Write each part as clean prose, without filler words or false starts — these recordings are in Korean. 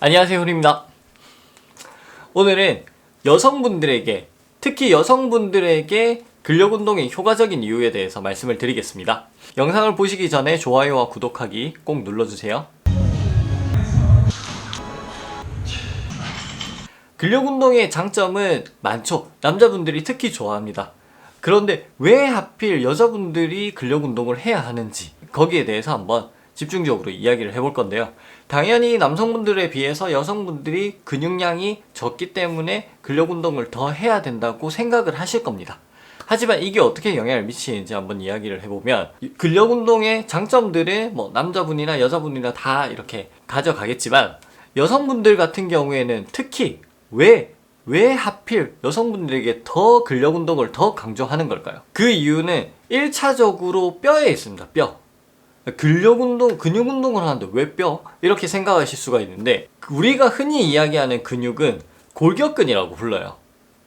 안녕하세요, 훈입니다. 오늘은 여성분들에게, 특히 여성분들에게 근력운동이 효과적인 이유에 대해서 말씀을 드리겠습니다. 영상을 보시기 전에 좋아요와 구독하기 꼭 눌러주세요. 근력운동의 장점은 많죠. 남자분들이 특히 좋아합니다. 그런데 왜 하필 여자분들이 근력운동을 해야 하는지, 거기에 대해서 한번 집중적으로 이야기를 해볼 건데요. 당연히 남성분들에 비해서 여성분들이 근육량이 적기 때문에 근력운동을 더 해야 된다고 생각을 하실 겁니다. 하지만 이게 어떻게 영향을 미치는지 한번 이야기를 해보면, 근력운동의 장점들은 남자분이나 여자분이나 다 이렇게 가져가겠지만, 여성분들 같은 경우에는 특히 왜 하필 여성분들에게 더 근력운동을 더 강조하는 걸까요? 그 이유는 1차적으로 뼈에 있습니다. 뼈. 근력운동, 근육운동을 하는데 왜 뼈? 이렇게 생각하실 수가 있는데, 우리가 흔히 이야기하는 근육은 골격근이라고 불러요.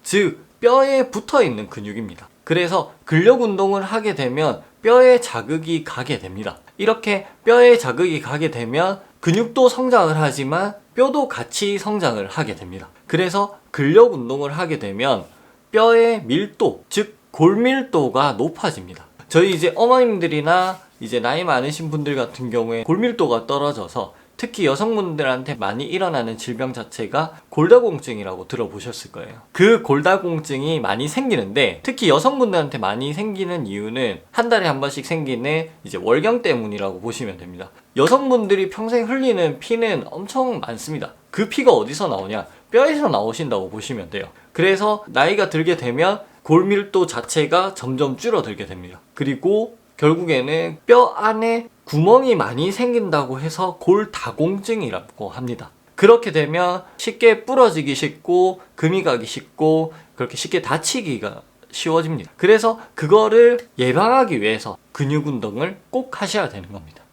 즉 뼈에 붙어있는 근육입니다. 그래서 근력운동을 하게 되면 뼈에 자극이 가게 됩니다. 이렇게 뼈에 자극이 가게 되면 근육도 성장을 하지만 뼈도 같이 성장을 하게 됩니다. 그래서 근력운동을 하게 되면 뼈의 밀도, 즉 골밀도가 높아집니다. 저희 이제 어머님들이나 이제 나이 많으신 분들 같은 경우에 골밀도가 떨어져서, 특히 여성분들한테 많이 일어나는 질병 자체가 골다공증이라고 들어보셨을 거예요. 그 골다공증이 많이 생기는데, 특히 여성분들한테 많이 생기는 이유는 한 달에 한 번씩 생기는 이제 월경 때문이라고 보시면 됩니다. 여성분들이 평생 흘리는 피는 엄청 많습니다. 그 피가 어디서 나오냐? 뼈에서 나오신다고 보시면 돼요. 그래서 나이가 들게 되면 골밀도 자체가 점점 줄어들게 됩니다. 그리고 결국에는 뼈 안에 구멍이 많이 생긴다고 해서 골다공증이라고 합니다. 그렇게 되면 쉽게 부러지기 쉽고 금이 가기 쉽고 그렇게 쉽게 다치기가 쉬워집니다. 그래서 그거를 예방하기 위해서 근육 운동을 꼭 하셔야 되는 겁니다.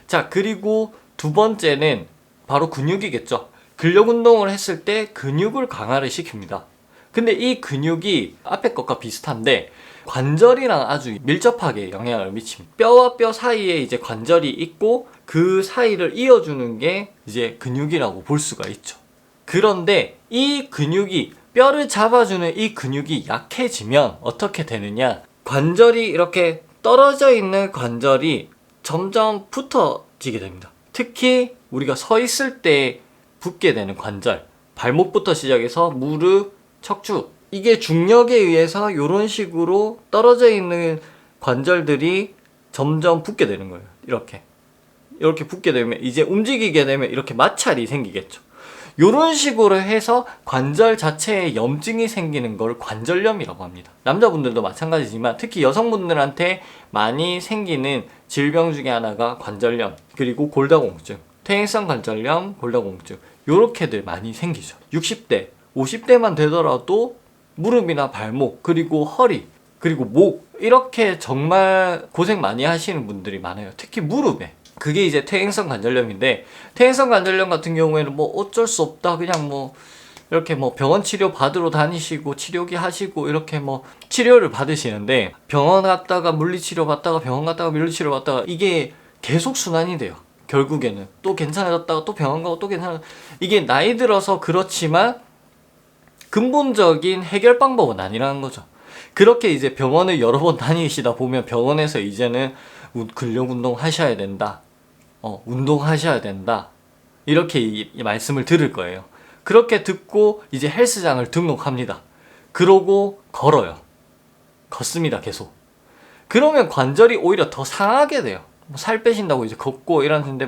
자, 그리고 두 번째는 바로 근육이겠죠. 근력 운동을 했을 때 근육을 강화를 시킵니다. 근데 이 근육이 앞에 것과 비슷한데 관절이랑 아주 밀접하게 영향을 미칩니다. 뼈와 뼈 사이에 이제 관절이 있고 그 사이를 이어주는 게 이제 근육이라고 볼 수가 있죠. 그런데 이 근육이, 뼈를 잡아주는 이 근육이 약해지면 어떻게 되느냐? 관절이 이렇게 떨어져 있는 관절이 점점 붙어지게 됩니다. 특히 우리가 서 있을 때 붙게 되는 관절, 발목부터 시작해서 무릎, 척추, 이게 중력에 의해서 이런 식으로 떨어져 있는 관절들이 점점 붙게 되는 거예요. 이렇게 붙게 되면 이제 움직이게 되면 이렇게 마찰이 생기겠죠. 이런 식으로 해서 관절 자체에 염증이 생기는 걸 관절염이라고 합니다. 남자분들도 마찬가지지만 특히 여성분들한테 많이 생기는 질병 중에 하나가 관절염, 그리고 골다공증, 퇴행성 관절염, 골다공증, 요렇게들 많이 생기죠. 60대, 50대만 되더라도 무릎이나 발목, 그리고 허리, 그리고 목, 이렇게 정말 고생 많이 하시는 분들이 많아요. 특히 무릎에. 그게 이제 퇴행성 관절염인데, 퇴행성 관절염 같은 경우에는 어쩔 수 없다, 그냥 이렇게 병원 치료 받으러 다니시고 치료기 하시고 이렇게 치료를 받으시는데, 병원 갔다가 물리치료 받다가 병원 갔다가 물리치료 받다가 이게 계속 순환이 돼요. 결국에는 또 괜찮아졌다가 또 병원 가고 또 괜찮아. 이게 나이 들어서 그렇지만 근본적인 해결 방법은 아니라는 거죠. 그렇게 이제 병원을 여러 번 다니시다 보면 병원에서 이제는 근력 운동 하셔야 된다, 운동하셔야 된다, 이렇게 이 말씀을 들을 거예요. 그렇게 듣고 이제 헬스장을 등록합니다. 그러고 걷습니다. 계속. 그러면 관절이 오히려 더 상하게 돼요. 살 빼신다고 이제 걷고 이러는데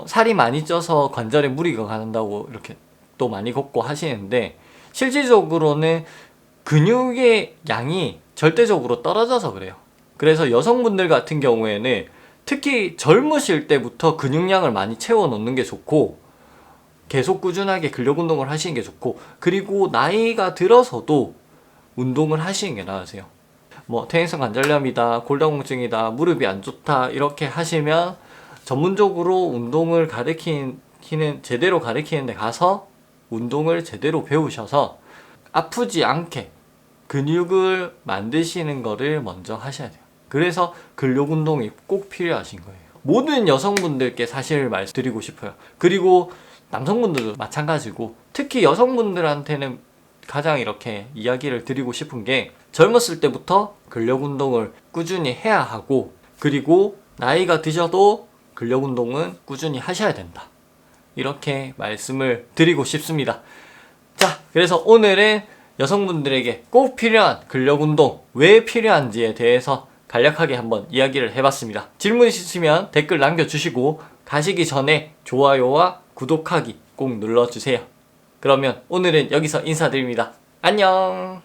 살이 많이 쪄서 관절에 무리가 간다고 이렇게 또 많이 걷고 하시는데, 실질적으로는 근육의 양이 절대적으로 떨어져서 그래요. 그래서 여성분들 같은 경우에는 특히 젊으실 때부터 근육량을 많이 채워 놓는 게 좋고, 계속 꾸준하게 근력 운동을 하시는 게 좋고, 그리고 나이가 들어서도 운동을 하시는 게 나으세요. 퇴행성 관절염이다, 골다공증이다, 무릎이 안 좋다, 이렇게 하시면 전문적으로 운동을 제대로 가르치는 데 가서 운동을 제대로 배우셔서 아프지 않게 근육을 만드시는 거를 먼저 하셔야 돼요. 그래서 근력 운동이 꼭 필요하신 거예요. 모든 여성분들께 사실 말씀드리고 싶어요. 그리고 남성분들도 마찬가지고, 특히 여성분들한테는 가장 이렇게 이야기를 드리고 싶은 게, 젊었을 때부터 근력 운동을 꾸준히 해야 하고, 그리고 나이가 드셔도 근력 운동은 꾸준히 하셔야 된다, 이렇게 말씀을 드리고 싶습니다. 자, 그래서 오늘은 여성분들에게 꼭 필요한 근력 운동, 왜 필요한지에 대해서 간략하게 한번 이야기를 해봤습니다. 질문 있으시면 댓글 남겨주시고, 가시기 전에 좋아요와 구독하기 꼭 눌러주세요. 그러면 오늘은 여기서 인사드립니다. 안녕.